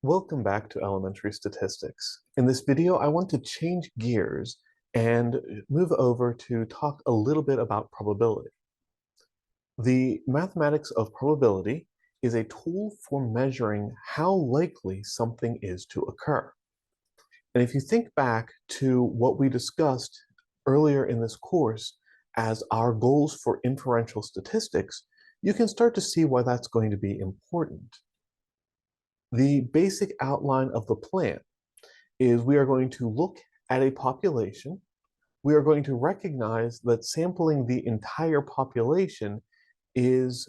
Welcome back to elementary statistics. In this video, I want to change gears and move over to talk a little bit about probability. The mathematics of probability is a tool for measuring how likely something is to occur. And if you think back to what we discussed earlier in this course as our goals for inferential statistics, you can start to see why that's going to be important. The basic outline of the plan is we are going to look at a population. We are going to recognize that sampling the entire population is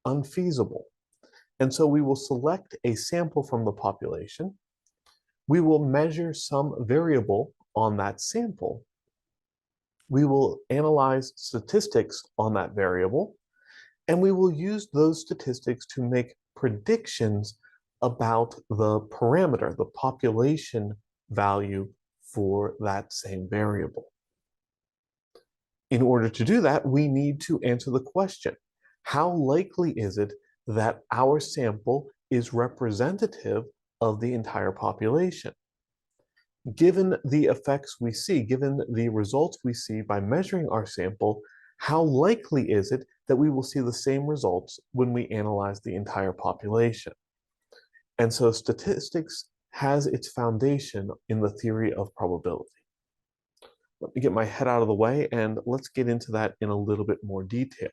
unfeasible. And so we will select a sample from the population. We will measure some variable on that sample. We will analyze statistics on that variable, and we will use those statistics to make predictions about the parameter, the population value for that same variable. In order to do that, we need to answer the question, how likely is it that our sample is representative of the entire population? Given the effects we see, given the results we see by measuring our sample, how likely is it that we will see the same results when we analyze the entire population? And so statistics has its foundation in the theory of probability. Let me get my head out of the way and let's get into that in a little bit more detail.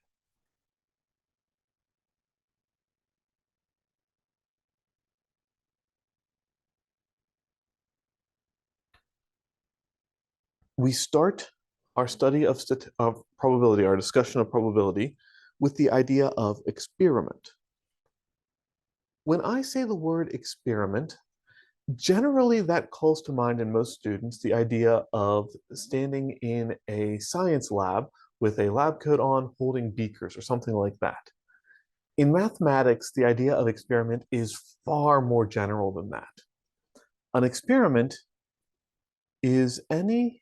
We start our study of probability, our discussion of probability, with the idea of experiment. When I say the word experiment, generally that calls to mind in most students the idea of standing in a science lab with a lab coat on, holding beakers or something like that. In mathematics, the idea of experiment is far more general than that. An experiment is any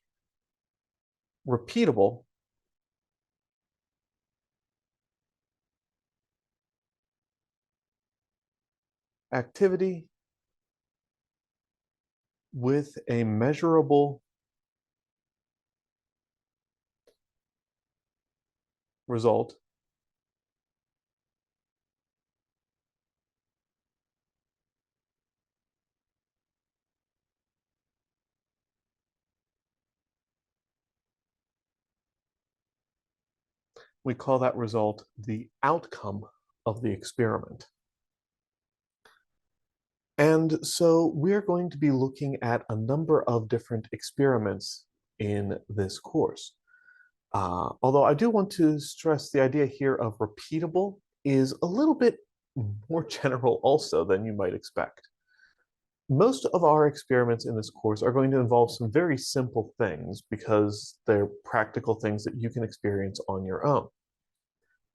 repeatable activity with a measurable result we call that result the outcome of the experiment. And so we're going to be looking at a number of different experiments in this course. Although I do want to stress the idea here of repeatable is a little bit more general also than you might expect. Most of our experiments in this course are going to involve some very simple things because they're practical things that you can experience on your own.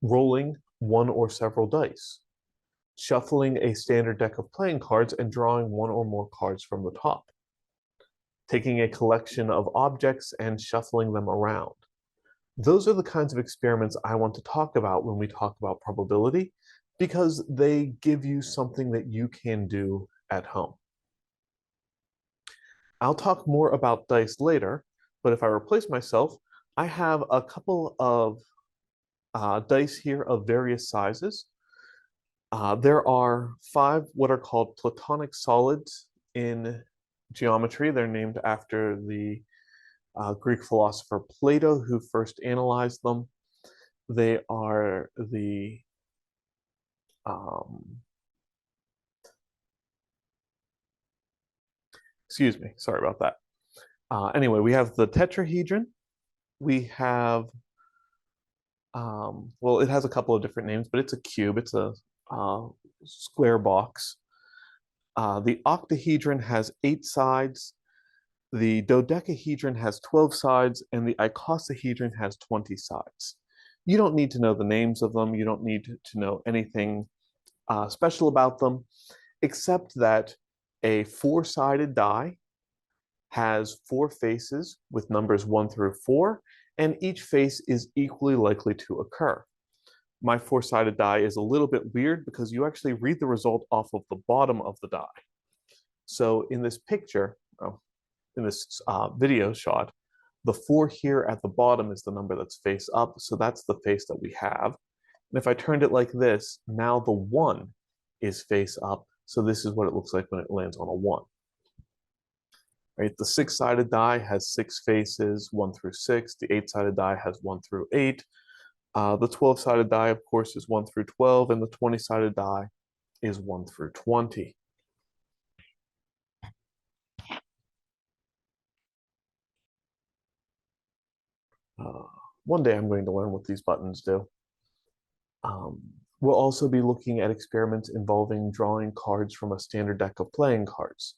Rolling one or several dice, shuffling a standard deck of playing cards and drawing one or more cards from the top, taking a collection of objects and shuffling them around. Those are the kinds of experiments I want to talk about when we talk about probability because they give you something that you can do at home. I'll talk more about dice later, but if I replace myself, I have a couple of dice here of various sizes. There are 5 what are called platonic solids in geometry. They're named after the Greek philosopher Plato, who first analyzed them. They are the excuse me, sorry about that. Anyway, we have the tetrahedron. We have, well, it has a couple of different names, but it's a cube. It's a square box. The octahedron has 8 sides. The dodecahedron has 12 sides, and the icosahedron has 20 sides. You don't need to know the names of them. You don't need to know anything special about them, except that a 4-sided die has 4 faces with numbers 1 through 4, and each face is equally likely to occur. my four-sided die is a little bit weird because you actually read the result off of the bottom of the die. So in this picture, in this video shot, the 4 here at the bottom is the number that's face up, so that's the face that we have. And if I turned it like this, now the 1 is face up, so this is what it looks like when it lands on a 1. Right? The 6-sided die has 6 faces, 1 through 6. The 8-sided die has 1 through 8. The 12-sided die, of course, is 1 through 12, and the 20-sided die is 1 through 20. One day I'm going to learn what these buttons do. Um, we'll also be looking at experiments involving drawing cards from a standard deck of playing cards.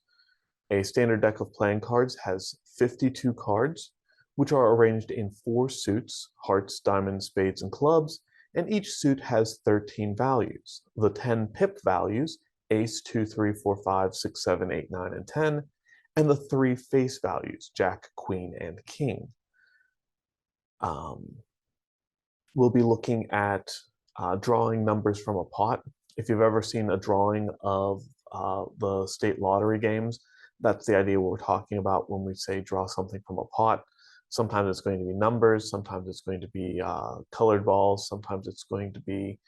A standard deck of playing cards has 52 cards, which are arranged in 4 suits: hearts, diamonds, spades, and clubs, and each suit has 13 values. The 10 pip values, ace, 2, 3, 4, 5, 6, 7, 8, 9, and 10, and the 3 face values, jack, queen, and king. We'll be looking at drawing numbers from a pot. If you've ever seen a drawing of the state lottery games, that's the idea what we're talking about when we say draw something from a pot. Sometimes it's going to be numbers, sometimes it's going to be colored balls, sometimes it's going to be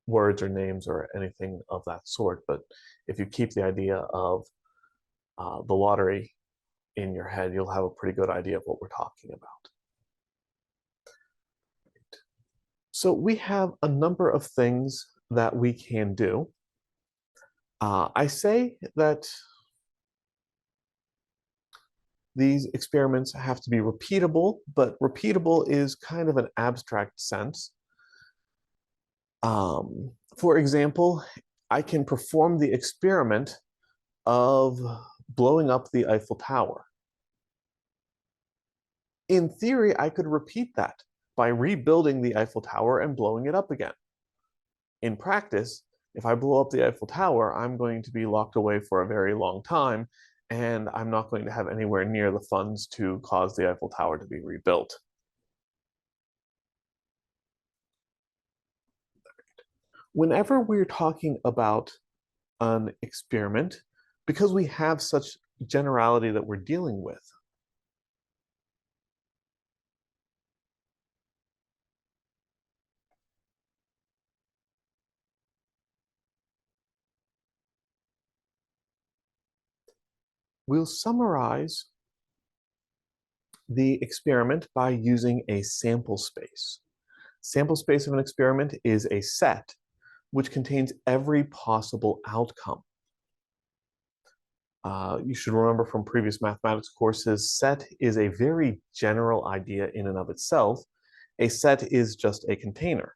words or names or anything of that sort. But if you keep the idea of the lottery in your head, you'll have a pretty good idea of what we're talking about. So we have a number of things that we can do. I say that these experiments have to be repeatable, but repeatable is kind of an abstract sense. For example, I can perform the experiment of blowing up the Eiffel Tower. In theory, I could repeat that by rebuilding the Eiffel Tower and blowing it up again. In practice, if I blow up the Eiffel Tower, I'm going to be locked away for a very long time, and I'm not going to have anywhere near the funds to cause the Eiffel Tower to be rebuilt. Whenever we're talking about an experiment, because we have such generality that we're dealing with, we'll summarize the experiment by using a sample space. Sample space of an experiment is a set which contains every possible outcome. You should remember from previous mathematics courses, set is a very general idea in and of itself. A set is just a container.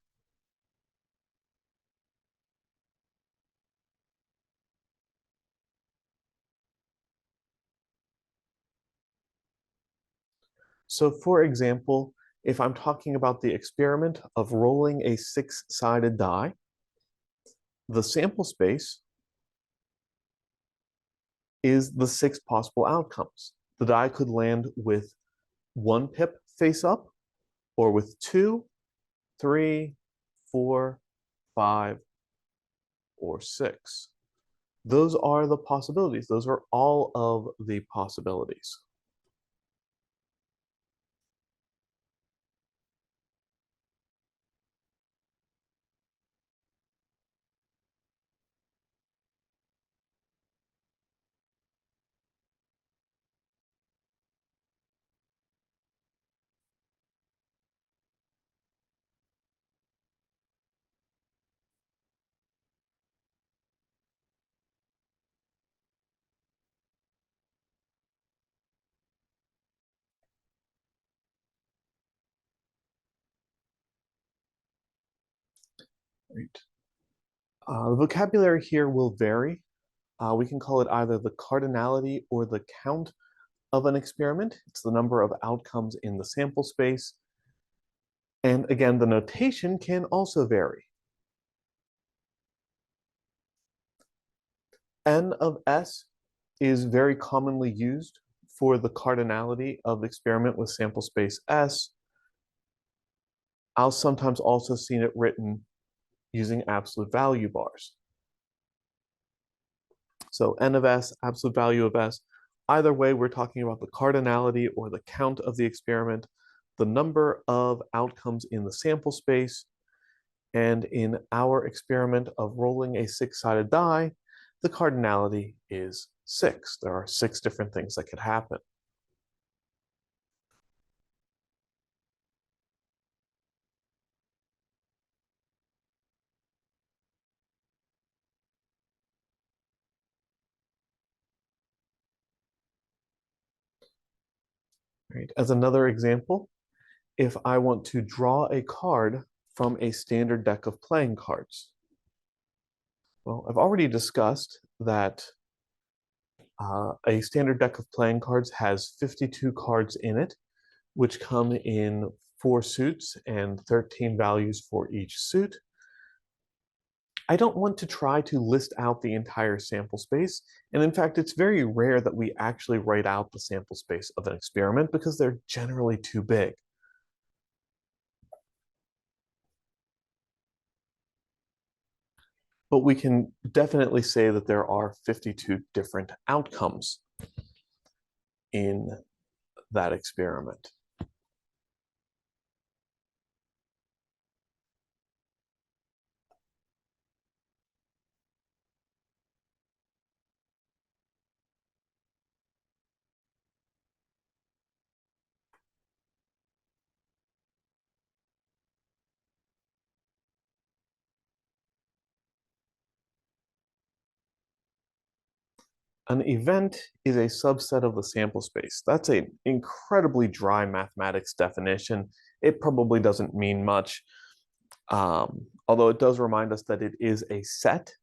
So for example, if I'm talking about the experiment of rolling a 6-sided die, the sample space is the 6 possible outcomes. The die could land with 1 pip face up, or with 2, 3, 4, 5, or 6. Those are the possibilities. Those are all of the possibilities. Right. The vocabulary here will vary. We can call it either the cardinality or the count of an experiment. It's the number of outcomes in the sample space. And again, the notation can also vary. N of S is very commonly used for the cardinality of the experiment with sample space S. I'll sometimes also see it written using absolute value bars. So n of s, absolute value of s. Either way, we're talking about the cardinality or the count of the experiment, the number of outcomes in the sample space, and in our experiment of rolling a six-sided die, the cardinality is 6. There are 6 different things that could happen. Right? As another example, if I want to draw a card from a standard deck of playing cards. Well, I've already discussed that a standard deck of playing cards has 52 cards in it, which come in 4 suits and 13 values for each suit. I don't want to try to list out the entire sample space. And in fact, it's very rare that we actually write out the sample space of an experiment because they're generally too big. But we can definitely say that there are 52 different outcomes in that experiment. An event is a subset of the sample space. That's an incredibly dry mathematics definition. It probably doesn't mean much, although it does remind us that it is a set,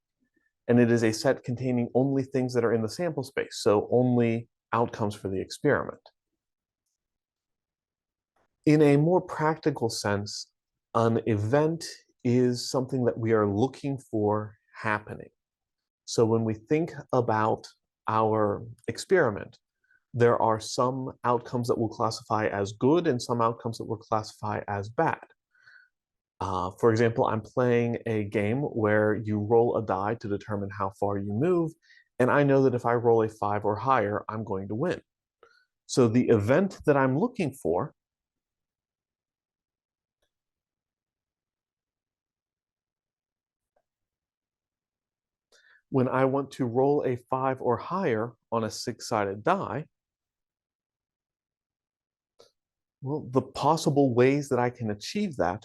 and it is a set containing only things that are in the sample space, so only outcomes for the experiment. In a more practical sense, an event is something that we are looking for happening. So when we think about our experiment, there are some outcomes that we'll classify as good and some outcomes that we'll classify as bad. For example, I'm playing a game where you roll a die to determine how far you move, and I know that if I roll a 5 or higher, I'm going to win. So the event that I'm looking for when I want to roll a 5 or higher on a 6-sided die, well, the possible ways that I can achieve that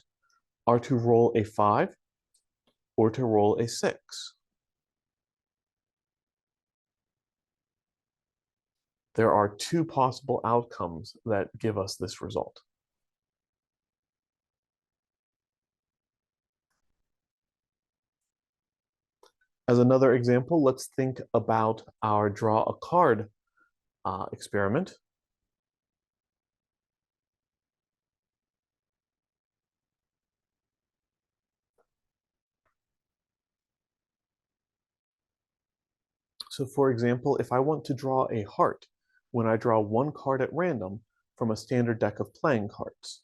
are to roll a 5 or to roll a 6. There are 2 possible outcomes that give us this result. As another example, let's think about our draw a card experiment. So for example, if I want to draw a heart, when I draw one card at random from a standard deck of playing cards,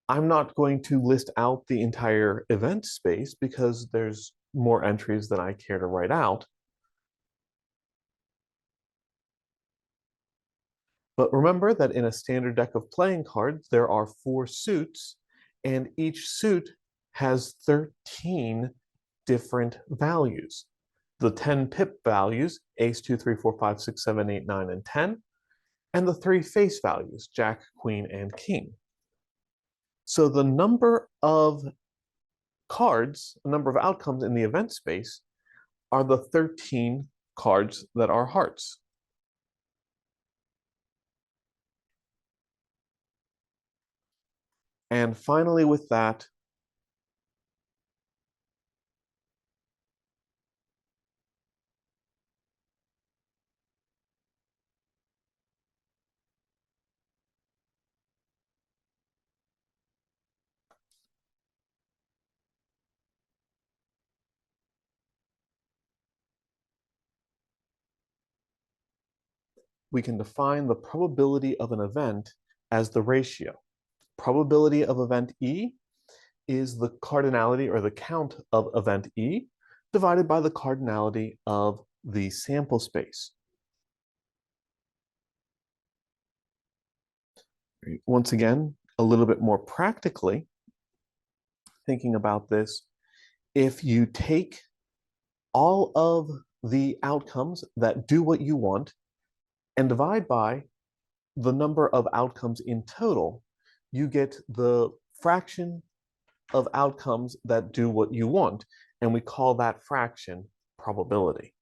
I'm not going to list out the entire event space because there's more entries than I care to write out. But remember that in a standard deck of playing cards, there are 4 suits, and each suit has 13 different values. The 10 pip values, ace, 2, 3, 4, 5, 6, 7, 8, 9, and 10, and the 3 face values, jack, queen, and king. So the number of cards, the number of outcomes in the event space are the 13 cards that are hearts. And finally with that, we can define the probability of an event as the ratio. Probability of event E is the cardinality or the count of event E divided by the cardinality of the sample space. Once again, a little bit more practically, thinking about this, if you take all of the outcomes that do what you want and divide by the number of outcomes in total, you get the fraction of outcomes that do what you want, and we call that fraction probability.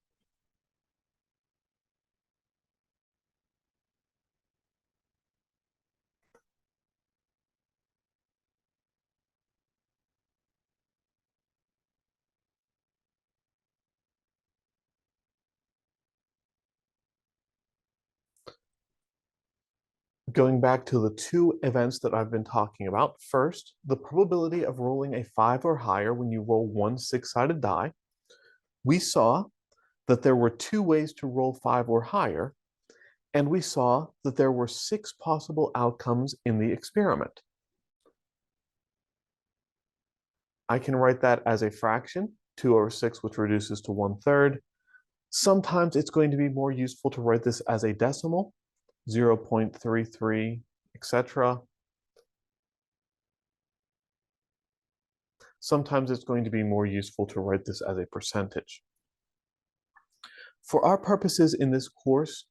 Going back to the two events that I've been talking about, first, the probability of rolling a 5 or higher when you roll one six-sided die. We saw that there were two ways to roll 5 or higher, and we saw that there were 6 possible outcomes in the experiment. I can write that as a fraction, 2 over 6, which reduces to 1/3. Sometimes it's going to be more useful to write this as a decimal, 0.33, etc. Sometimes it's going to be more useful to write this as a percentage. For our purposes in this course,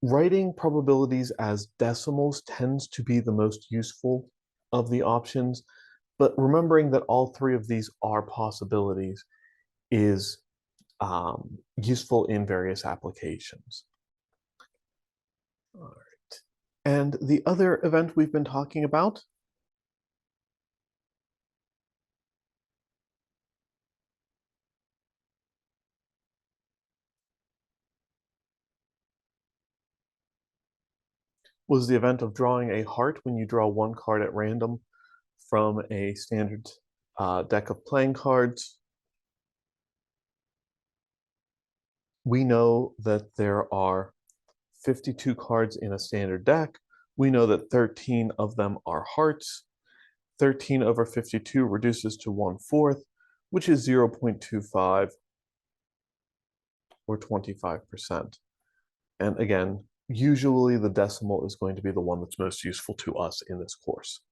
writing probabilities as decimals tends to be the most useful of the options, but remembering that all three of these are possibilities is useful in various applications. All right. And the other event we've been talking about was the event of drawing a heart when you draw one card at random from a standard deck of playing cards. We know that there are 52 cards in a standard deck. We know that 13 of them are hearts. 13 over 52 reduces to 1/4, which is 0.25 or 25%. And again, usually the decimal is going to be the one that's most useful to us in this course.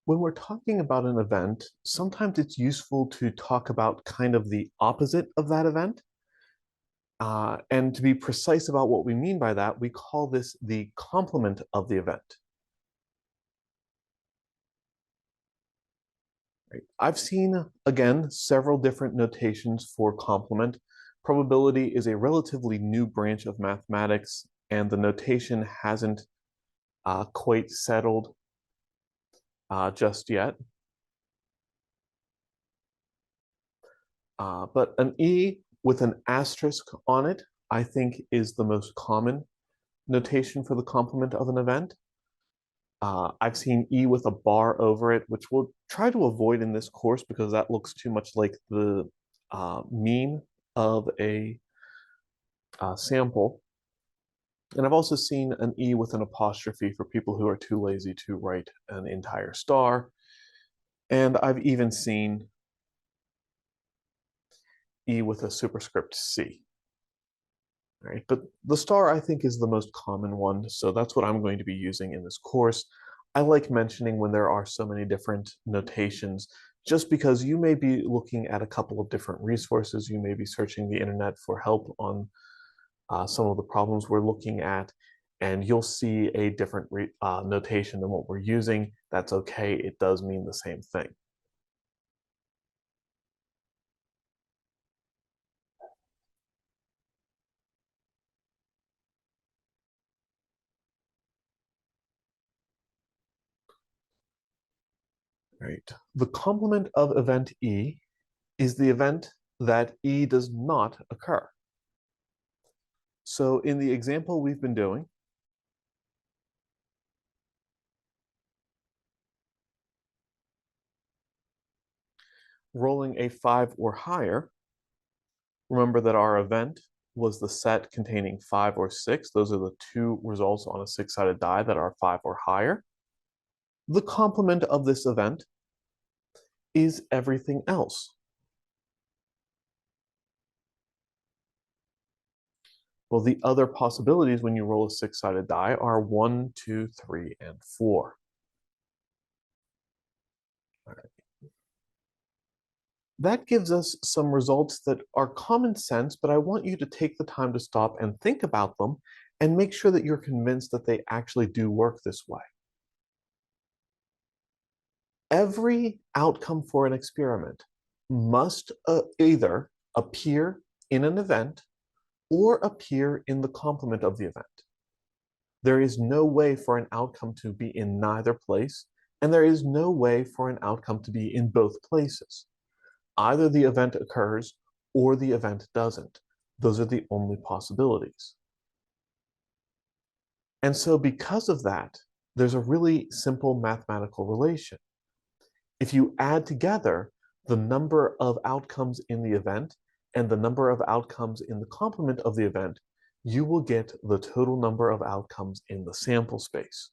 When we're talking about an event, sometimes it's useful to talk about kind of the opposite of that event. And to be precise about what we mean by that, we call this the complement of the event. Right? I've seen, again, several different notations for complement. Probability is a relatively new branch of mathematics, and the notation hasn't quite settled just yet. But an E with an asterisk on it, I think, is the most common notation for the complement of an event. I've seen E with a bar over it, which we'll try to avoid in this course because that looks too much like the mean of a sample. And I've also seen an E with an apostrophe for people who are too lazy to write an entire star. And I've even seen E with a superscript C. All right, but the star I think is the most common one, so that's what I'm going to be using in this course. I like mentioning when there are so many different notations, just because you may be looking at a couple of different resources, you may be searching the internet for help on some of the problems we're looking at, and you'll see a different notation than what we're using. That's okay, it does mean the same thing. Right. The complement of event E is the event that E does not occur. So in the example we've been doing, rolling a 5 or higher, remember that our event was the set containing 5 or 6. Those are the two results on a 6-sided die that are 5 or higher. The complement of this event is everything else. Well, the other possibilities when you roll a 6-sided die are 1, 2, 3, and 4. All right. That gives us some results that are common sense, but I want you to take the time to stop and think about them and make sure that you're convinced that they actually do work this way. Every outcome for an experiment must either appear in an event or appear in the complement of the event. There is no way for an outcome to be in neither place, and there is no way for an outcome to be in both places. Either the event occurs or the event doesn't. Those are the only possibilities. And so because of that, there's a really simple mathematical relation. If you add together the number of outcomes in the event and the number of outcomes in the complement of the event, you will get the total number of outcomes in the sample space.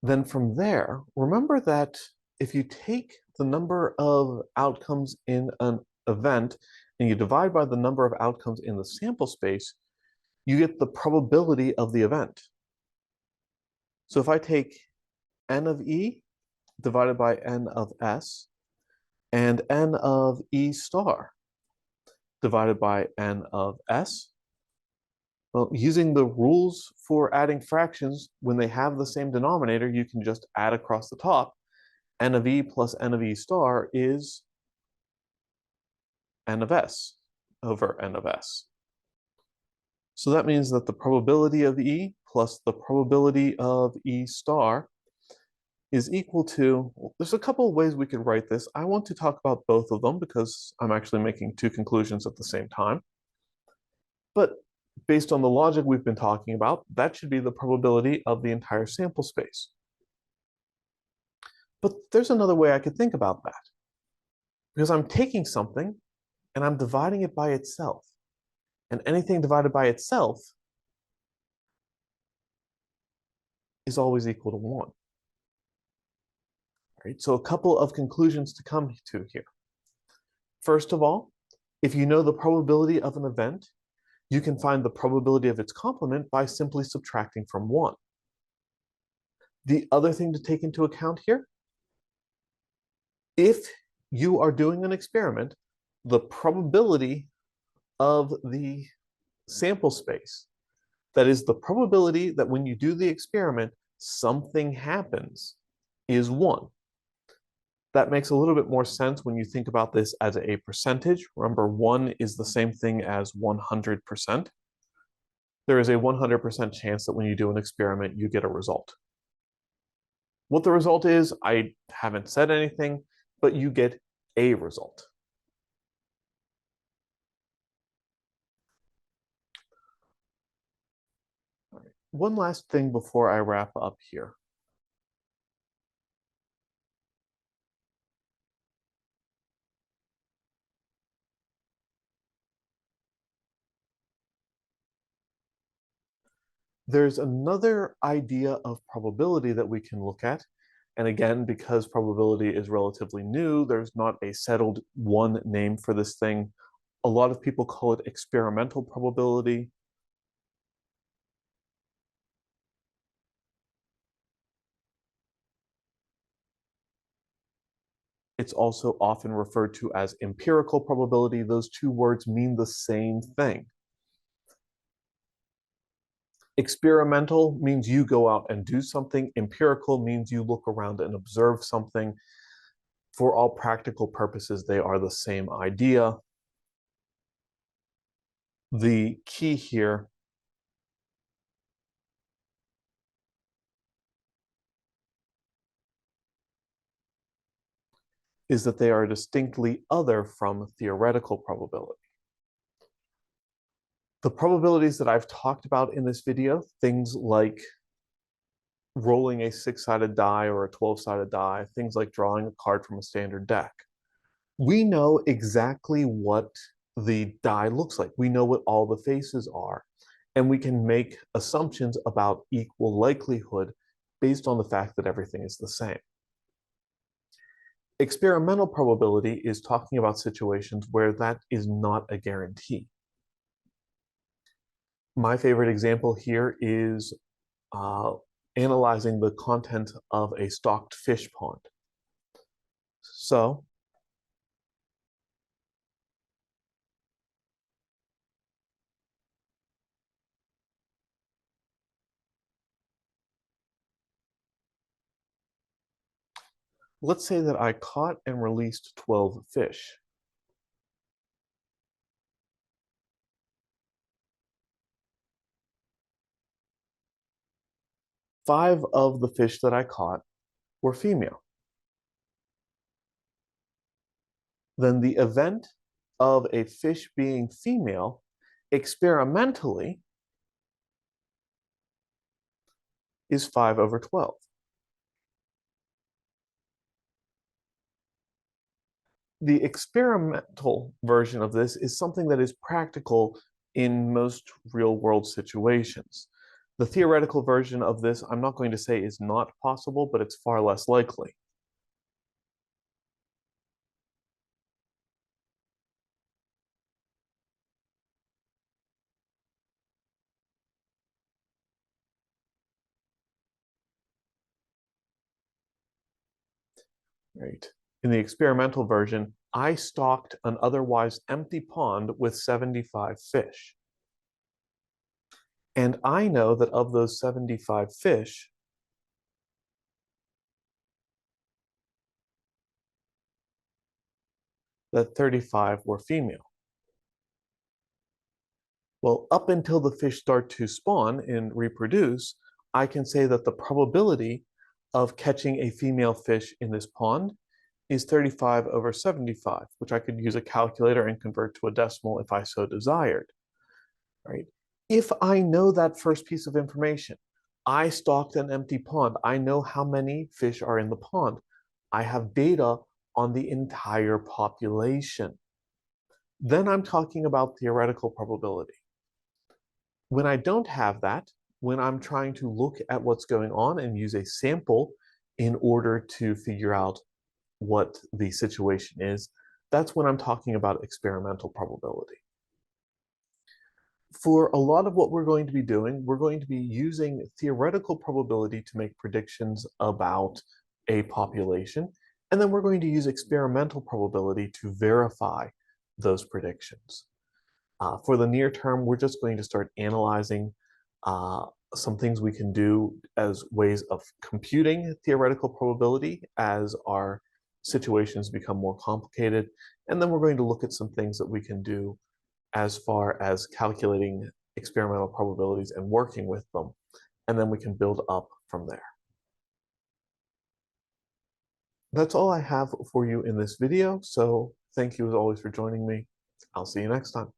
Then from there, remember that if you take the number of outcomes in an event and you divide by the number of outcomes in the sample space, you get the probability of the event. So if I take n of E divided by n of S and n of E star divided by n of S, well, using the rules for adding fractions, when they have the same denominator, you can just add across the top. N of E plus n of E star is n of S over n of S. So that means that the probability of E plus the probability of E star is equal to, well, there's a couple of ways we could write this. I want to talk about both of them because I'm actually making two conclusions at the same time. But based on the logic we've been talking about, that should be the probability of the entire sample space. But there's another way I could think about that. Because I'm taking something and I'm dividing it by itself. And anything divided by itself is always equal to 1. Right? So a couple of conclusions to come to here. First of all, if you know the probability of an event, you can find the probability of its complement by simply subtracting from 1. The other thing to take into account here, if you are doing an experiment, the probability of the sample space, that is the probability that when you do the experiment, something happens, is 1. That makes a little bit more sense when you think about this as a percentage. Remember, 1 is the same thing as 100%. There is a 100% chance that when you do an experiment, you get a result. What the result is, I haven't said anything, but you get a result. All right. One last thing before I wrap up here. There's another idea of probability that we can look at. And again, because probability is relatively new, there's not a settled one name for this thing. A lot of people call it experimental probability. It's also often referred to as empirical probability. Those two words mean the same thing. Experimental means you go out and do something. Empirical means you look around and observe something. For all practical purposes, they are the same idea. The key here is that they are distinctly other from theoretical probability. The probabilities that I've talked about in this video, things like rolling a 6-sided die or a 12-sided die, things like drawing a card from a standard deck. We know exactly what the die looks like. We know what all the faces are, and we can make assumptions about equal likelihood based on the fact that everything is the same. Experimental probability is talking about situations where that is not a guarantee. My favorite example here is analyzing the content of a stocked fish pond. So let's say that I caught and released 12 fish. Five of the fish that I caught were female. Then the event of a fish being female experimentally is 5/12. The experimental version of this is something that is practical in most real world situations. The theoretical version of this, I'm not going to say is not possible, but it's far less likely. Right. In the experimental version, I stocked an otherwise empty pond with 75 fish. And I know that of those 75 fish, that 35 were female. Well, up until the fish start to spawn and reproduce, I can say that the probability of catching a female fish in this pond is 35/75, which I could use a calculator and convert to a decimal if I so desired, right? If I know that first piece of information, I stocked an empty pond. I know how many fish are in the pond. I have data on the entire population. Then I'm talking about theoretical probability. When I don't have that, when I'm trying to look at what's going on and use a sample in order to figure out what the situation is, that's when I'm talking about experimental probability. For a lot of what we're going to be doing, we're going to be using theoretical probability to make predictions about a population, and then we're going to use experimental probability to verify those predictions. For the near term, we're just going to start analyzing some things we can do as ways of computing theoretical probability as our situations become more complicated. And then we're going to look at some things that we can do as far as calculating experimental probabilities and working with them. And then we can build up from there. That's all I have for you in this video. So thank you as always for joining me. I'll see you next time.